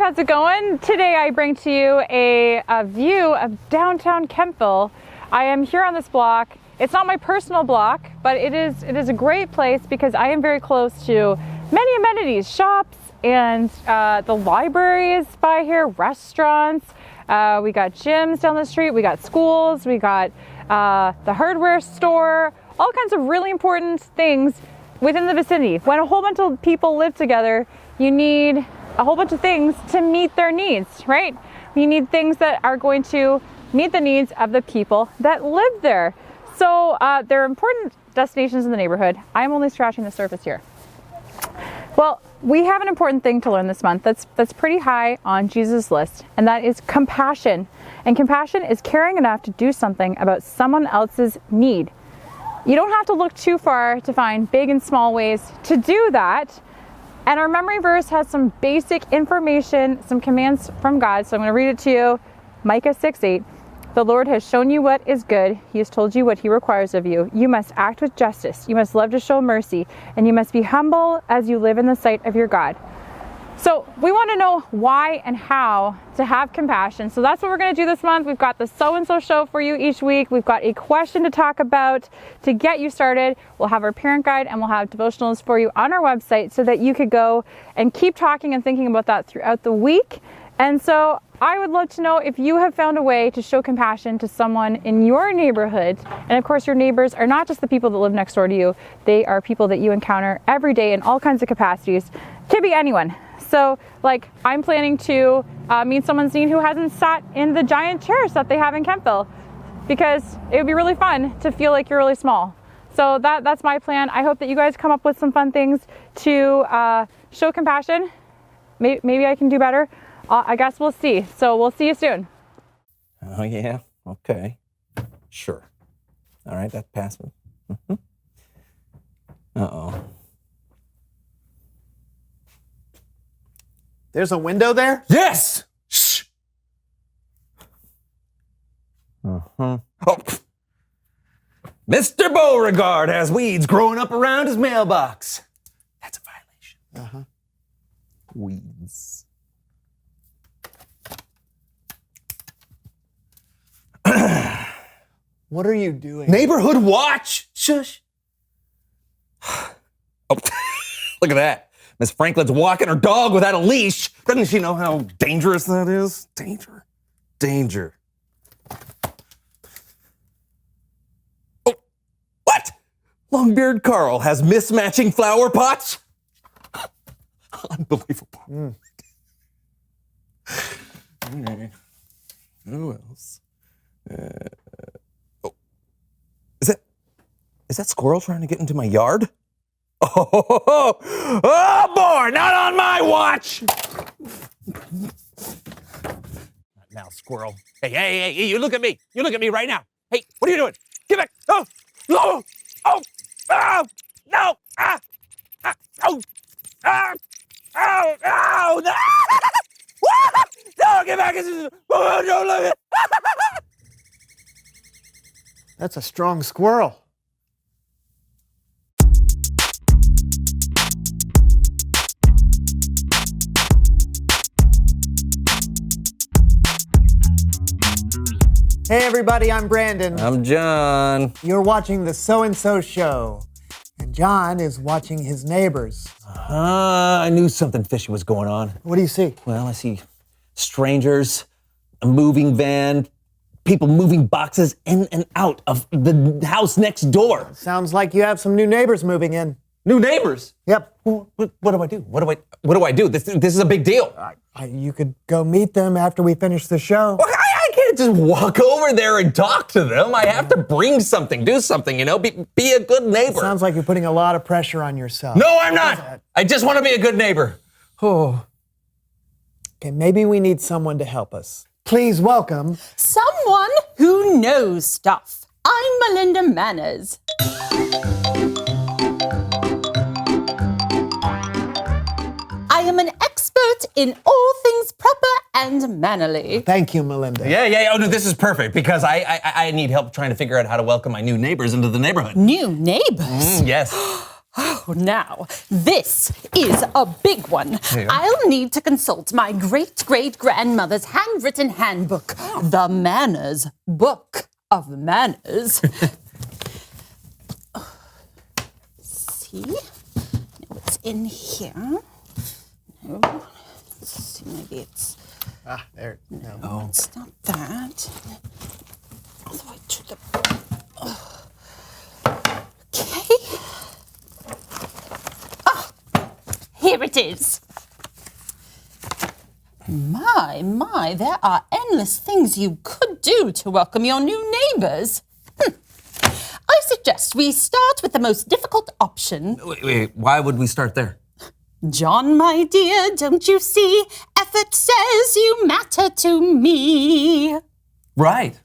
how's it going? Today I bring to you a view of downtown Kidville. I am here on this block. It's not my personal block, but it is a great place because I am very close to many amenities, shops, and the library is by here, restaurants. We got gyms down the street, we got schools, we got the hardware store, all kinds of really important things within the vicinity. When a whole bunch of people live together, you need a whole bunch of things to meet their needs, right? You need things that are going to meet the needs of the people that live there. So there are important destinations in the neighborhood. I'm only scratching the surface here. Well, we have an important thing to learn this month that's pretty high on Jesus' list, and that is compassion. And compassion is caring enough to do something about someone else's need. You don't have to look too far to find big and small ways to do that. And our memory verse has some basic information, some commands from God. So I'm going to read it to you. Micah 6:8. The Lord has shown you what is good. He has told you what he requires of you. You must act with justice. You must love to show mercy. And you must be humble as you live in the sight of your God. So we want to know why and how to have compassion. So that's what we're going to do this month. We've got the so-and-so show for you each week. We've got a question to talk about to get you started. We'll have our parent guide and we'll have devotionals for you on our website so that you could go and keep talking and thinking about that throughout the week. And so I would love to know if you have found a way to show compassion to someone in your neighborhood. And of course, your neighbors are not just the people that live next door to you. They are people that you encounter every day in all kinds of capacities. Could be anyone. So like I'm planning to meet someone's need who hasn't sat in the giant chairs that they have in Kidville, because it would be really fun to feel like you're really small. So that's my plan. I hope that you guys come up with some fun things to show compassion. Maybe I can do better. I guess we'll see. So we'll see you soon. Oh yeah, okay, sure. All right, that passed me. Uh-oh. There's a window there? Yes! Shh! Oh. Mr. Beauregard has weeds growing up around his mailbox. That's a violation. Weeds. What are you doing? Neighborhood watch! Shush! Oh, look at that. Miss Franklin's walking her dog without a leash. Doesn't she know how dangerous that is? Danger. Oh, what? Longbeard Carl has mismatching flower pots? Unbelievable. All right. Who else? Is that squirrel trying to get into my yard? Oh boy, not on my watch! Not now, squirrel. Hey, you look at me. You look at me right now. Hey, what are you doing? Get back. Oh, no, no, no, no. No, get back. Oh, don't look at That's a strong squirrel. Hey everybody, I'm Brandon. I'm John. You're watching the So-and-So Show. And John is watching his neighbors. I knew something fishy was going on. What do you see? Well, I see strangers, a moving van, people moving boxes in and out of the house next door. Sounds like you have some new neighbors moving in. New neighbors? Yep. What do I do? What do I do? This is a big deal. You could go meet them after we finish the show. Well, I can't just walk over there and talk to them. I have to bring something, do something, be a good neighbor. Sounds like you're putting a lot of pressure on yourself. No, I'm not. I just want to be a good neighbor. Oh. Okay, maybe we need someone to help us. Please welcome... Someone who knows stuff. I'm Melinda Manners. I am an expert in all things proper and mannerly. Thank you, Melinda. Yeah. Oh, no, this is perfect because I need help trying to figure out how to welcome my new neighbors into the neighborhood. New neighbors? Yes. Oh, now, this is a big one. I'll need to consult my great-great-grandmother's handwritten handbook, The Manners Book of Manners. See? Now what's in here? No. Let's see, maybe it's... There. No, it's not that. All the way to the... Okay. Oh, here it is. My, there are endless things you could do to welcome your new neighbors. I suggest we start with the most difficult option. Wait, why would we start there? John, my dear, don't you see? Effort says you matter to me. Right.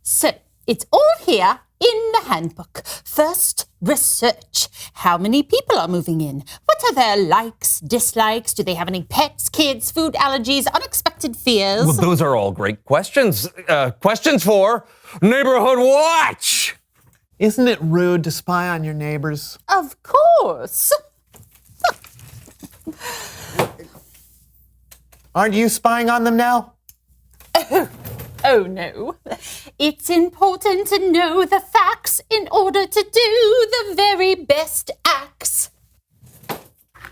So, it's all here in the handbook. First, research. How many people are moving in? What are their likes, dislikes? Do they have any pets, kids, food allergies, unexpected fears? Well, those are all great questions. Questions for Neighborhood Watch. Isn't it rude to spy on your neighbors? Of course. Aren't you spying on them now? Oh, no. It's important to know the facts in order to do the very best acts.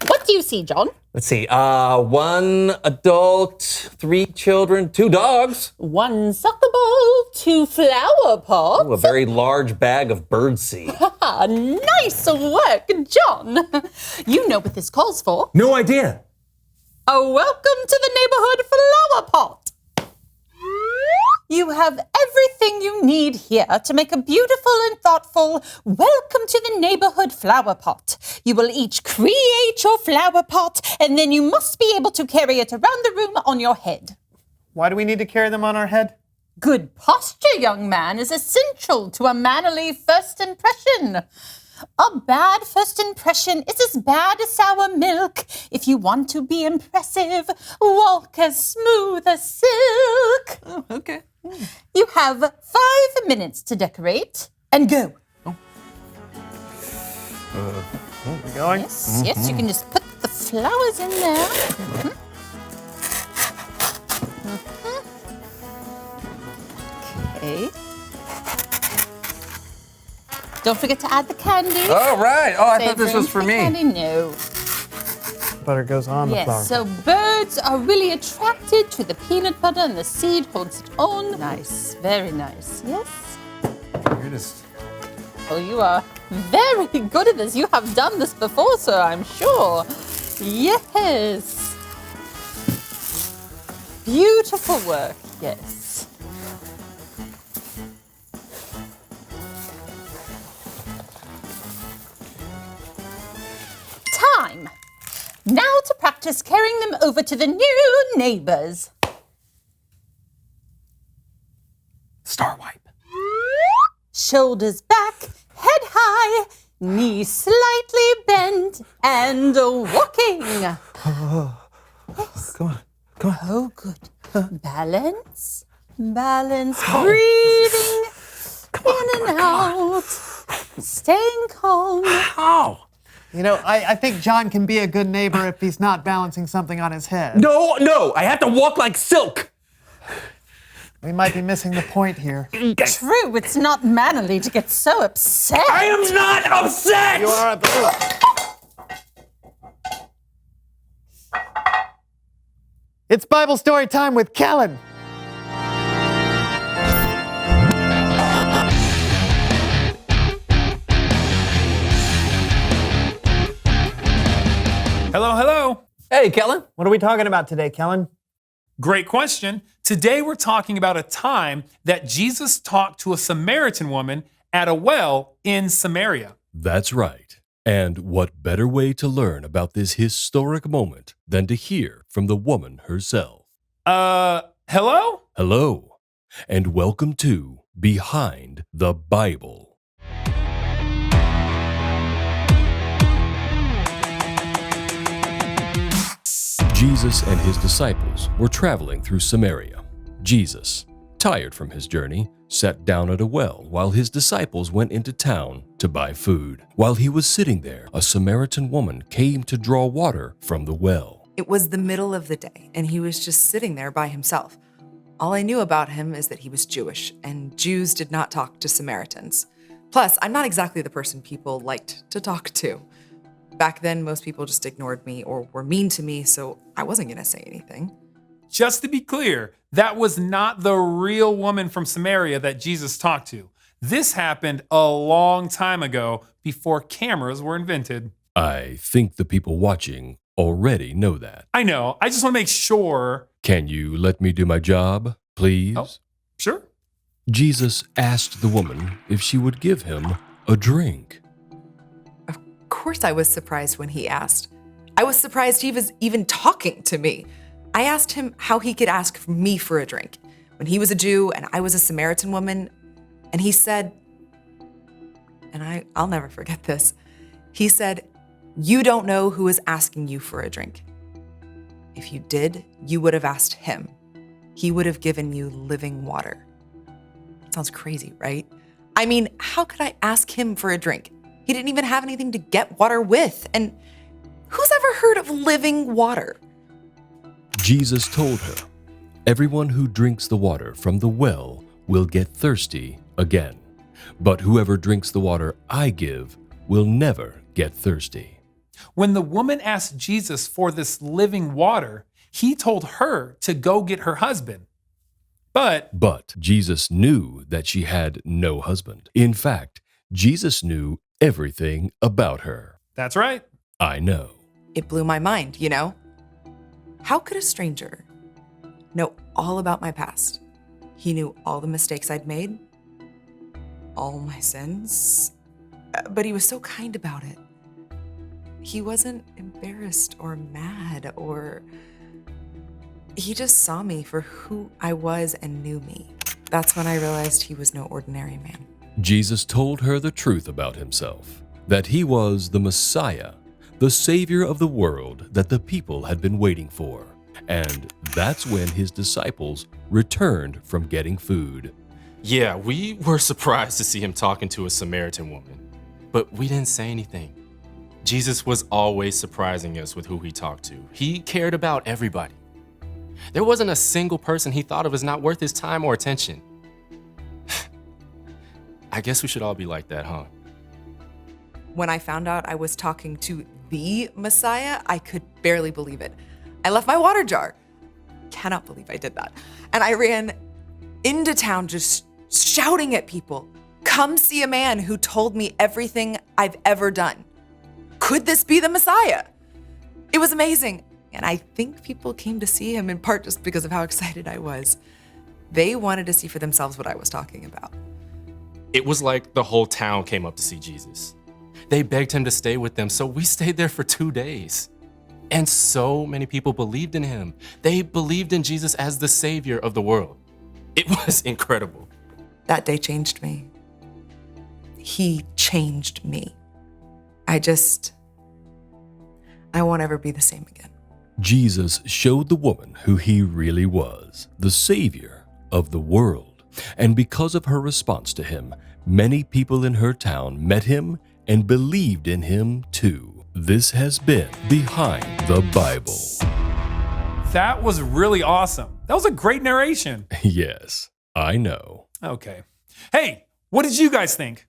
What do you see, John? Let's see. 1 adult, 3 children, 2 dogs. 1 soccer ball, 2 flower pots. Ooh, a very large bag of birdseed. Nice work, John. You know what this calls for. No idea. A welcome to the neighborhood flower pot. You have everything you need here to make a beautiful and thoughtful welcome to the neighborhood flower pot. You will each create your flower pot, and then you must be able to carry it around the room on your head. Why do we need to carry them on our head? Good posture, young man, is essential to a mannerly first impression. A bad first impression is as bad as sour milk. If you want to be impressive, walk as smooth as silk. Oh, okay. You have 5 minutes to decorate and go. We're going? Yes, you can just put the flowers in there. Okay. Don't forget to add the candy. Oh, right. Oh, I thought this Savoring was for the me. Candy? No. Butter goes on the flower. Yes, so birds are really attracted to the peanut butter and the seed holds it on. Nice, very nice. Yes. Here it is. Oh, you are very good at this. You have done this before, sir, I'm sure. Yes. Beautiful work, yes. Time. Now to practice carrying them over to the new neighbors. Star wipe. Shoulders back, head high, knees slightly bent, and walking. Come on. Oh, good. Balance, breathing in and out, staying calm. Ow. You know, I think John can be a good neighbor if he's not balancing something on his head. No, I have to walk like silk. We might be missing the point here. True, it's not mannerly to get so upset. I am not upset! You are It's Bible story time with Kellen. Hello. Hey, Kellen. What are we talking about today, Kellen? Great question. Today we're talking about a time that Jesus talked to a Samaritan woman at a well in Samaria. That's right. And what better way to learn about this historic moment than to hear from the woman herself? Hello? Hello, and welcome to Behind the Bible. Jesus and his disciples were traveling through Samaria. Jesus, tired from his journey, sat down at a well while his disciples went into town to buy food. While he was sitting there, a Samaritan woman came to draw water from the well. It was the middle of the day, and he was just sitting there by himself. All I knew about him is that he was Jewish, and Jews did not talk to Samaritans. Plus, I'm not exactly the person people liked to talk to. Back then, most people just ignored me or were mean to me, so I wasn't gonna say anything. Just to be clear, that was not the real woman from Samaria that Jesus talked to. This happened a long time ago before cameras were invented. I think the people watching already know that. I know. I just want to make sure. Can you let me do my job, please? Oh, sure. Jesus asked the woman if she would give him a drink. Of course I was surprised when he asked. I was surprised he was even talking to me. I asked him how he could ask me for a drink when he was a Jew and I was a Samaritan woman. And he said, and I'll never forget this, he said, "You don't know who is asking you for a drink. If you did, you would have asked him. He would have given you living water." Sounds crazy, right? I mean, how could I ask him for a drink? He didn't even have anything to get water with. And who's ever heard of living water? Jesus told her, "Everyone who drinks the water from the well will get thirsty again. But whoever drinks the water I give will never get thirsty." When the woman asked Jesus for this living water, he told her to go get her husband. But Jesus knew that she had no husband. In fact, Jesus knew everything about her. That's right. I know. It blew my mind, you know? How could a stranger know all about my past? He knew all the mistakes I'd made, all my sins, but he was so kind about it. He wasn't embarrassed or mad he just saw me for who I was and knew me. That's when I realized he was no ordinary man. Jesus told her the truth about himself, that he was the Messiah, the Savior of the world that the people had been waiting for. And that's when his disciples returned from getting food. Yeah, we were surprised to see him talking to a Samaritan woman, but we didn't say anything. Jesus was always surprising us with who he talked to. He cared about everybody. There wasn't a single person he thought of as not worth his time or attention. I guess we should all be like that, huh? When I found out I was talking to the Messiah, I could barely believe it. I left my water jar. Cannot believe I did that. And I ran into town just shouting at people, "Come see a man who told me everything I've ever done. Could this be the Messiah?" It was amazing. And I think people came to see him in part just because of how excited I was. They wanted to see for themselves what I was talking about. It was like the whole town came up to see Jesus. They begged him to stay with them, so we stayed there for 2 days. And so many people believed in him. They believed in Jesus as the Savior of the world. It was incredible. That day changed me. He changed me. I won't ever be the same again. Jesus showed the woman who he really was, the Savior of the world. And because of her response to him, many people in her town met him and believed in him too. This has been Behind the Bible. That was really awesome. That was a great narration. Yes, I know. Okay. Hey, what did you guys think?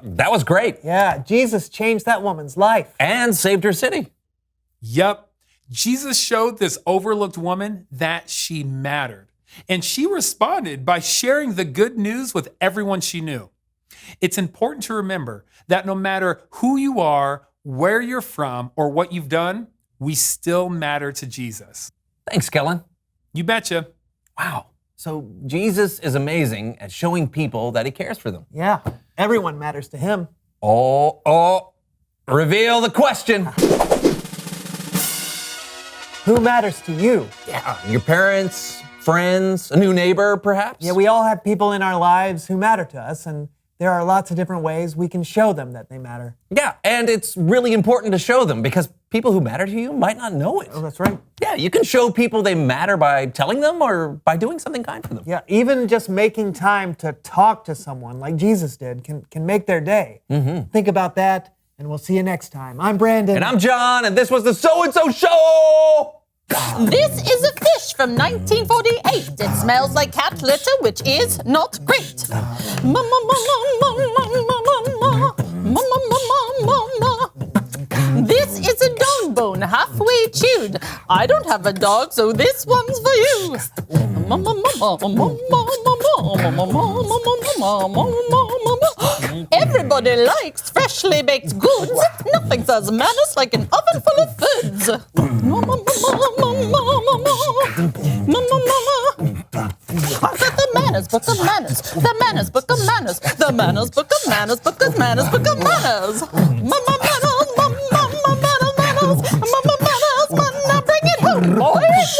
That was great. Yeah, Jesus changed that woman's life. And saved her city. Yep. Jesus showed this overlooked woman that she mattered. And she responded by sharing the good news with everyone she knew. It's important to remember that no matter who you are, where you're from, or what you've done, we still matter to Jesus. Thanks, Kellen. You betcha. Wow. So Jesus is amazing at showing people that he cares for them. Yeah, everyone matters to him. Oh, reveal the question. Who matters to you? Yeah, your parents, friends, a new neighbor, perhaps? Yeah, we all have people in our lives who matter to us, and there are lots of different ways we can show them that they matter. Yeah, and it's really important to show them because people who matter to you might not know it. Oh, that's right. Yeah, you can show people they matter by telling them or by doing something kind for them. Yeah, even just making time to talk to someone like Jesus did can make their day. Think about that, and we'll see you next time. I'm Brandon. And I'm John, and this was the So-and-So Show! This is a fish from 1948. It smells like cat litter, which is not great. This is a dog bone halfway chewed. I don't have a dog, so this one's for you. Everybody likes freshly baked goods. Nothing says manners like an oven full of foods. The manners book of manners. The manners book of manners. The manners book of manners. Book of manners. Book of manners. Manners. Now bring it home, boys.